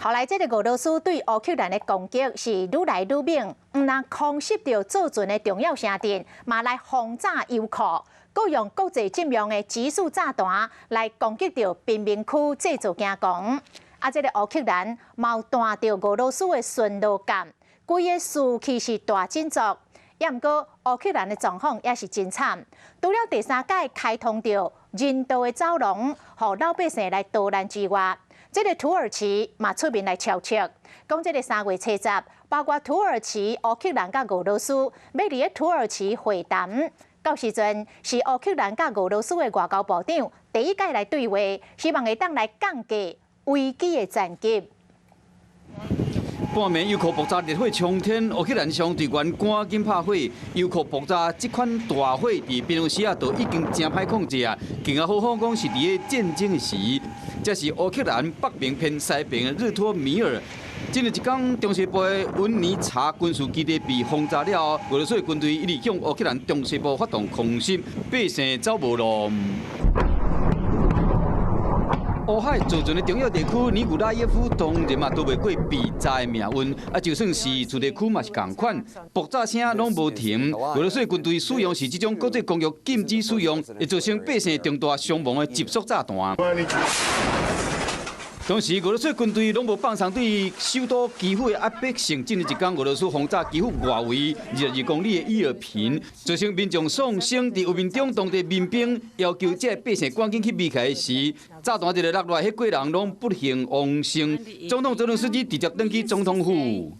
后来，这个俄罗斯对乌克兰的攻击是愈来愈明，唔但空袭到驻军的重要城镇，嘛来轰炸油库，搁用国际禁用的指数炸弹来攻击到贫民区制造加工。这个乌克兰嘛弹到俄罗斯的巡逻舰，规个士气是大振作。也毋过，乌克兰的状况也是真惨。除了第三届开通着人道的走廊，互老百姓来逃难之外，这个土耳其嘛出面来敲斥，讲这个3月初10，包括土耳其、乌克兰甲俄罗斯要伫个土耳其会谈。到时阵是乌克兰甲俄罗斯的外交部长第一届来对话，希望会当来降低危机的战机。半暝油库爆炸，烈火冲天，乌克兰相对员赶紧拍火。油库爆炸这款大火，伫边西亚都已经真歹控制啊！更加好讲是伫个战争时，这是乌克兰北边偏西边的日托米尔。今日一天，中西部的温尼察军事基地被轰炸了后，俄罗斯军队一直向乌克兰中西部发动空袭，百姓走无路。乌海驻军的重要地区尼古拉耶夫当然嘛都袂过被炸的命运，就算是驻地区嘛是同款，爆炸声拢无停。俄罗斯军队使用是这种国际公约禁止使用，会造成百姓重大伤亡的急速炸弹。同时，俄罗斯军队拢无放松对首都基辅的压迫性。近日一天，俄罗斯轰炸基辅外围22公里的伊尔平，造成民众丧生。伫画面中，当地民兵要求这百姓赶紧去避开时，炸弹一个落来，迄几人拢不幸亡生。总统泽连斯基直接登去总统府。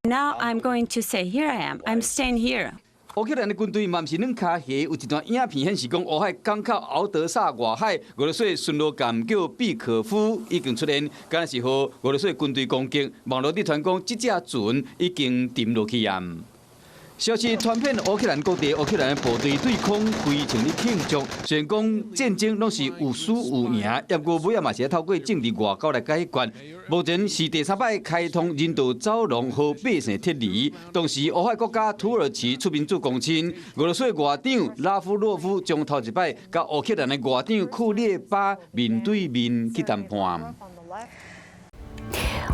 Now I'm going to say, here I am. I'm staying here. 乌克兰的军队嘛，毋是软脚虾，有一段影片显示讲，乌海港口敖德萨外海，俄罗斯的巡逻舰叫毕可夫已经出现，敢若是和俄罗斯的军队攻击。网络伫传讲，这只船已经沉落去啊。消息传遍乌克兰各地，乌克兰的部队对抗非常的庆祝。虽然讲战争拢是有输有赢，不过尾仔嘛是要透过政治外交来解决。目前是第3摆开通人道走廊，和百姓撤离。同时，乌海国家土耳其出面做公亲，俄罗斯的外长拉夫洛夫将头一摆甲乌克兰的外长库列巴面对面去谈判。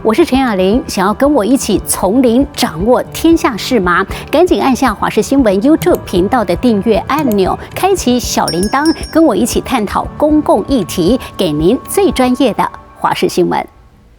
我是陈雅玲，想要跟我一起从零掌握天下事吗？赶紧按下华视新闻 YouTube 频道的订阅按钮，开启小铃铛，跟我一起探讨公共议题，给您最专业的华视新闻。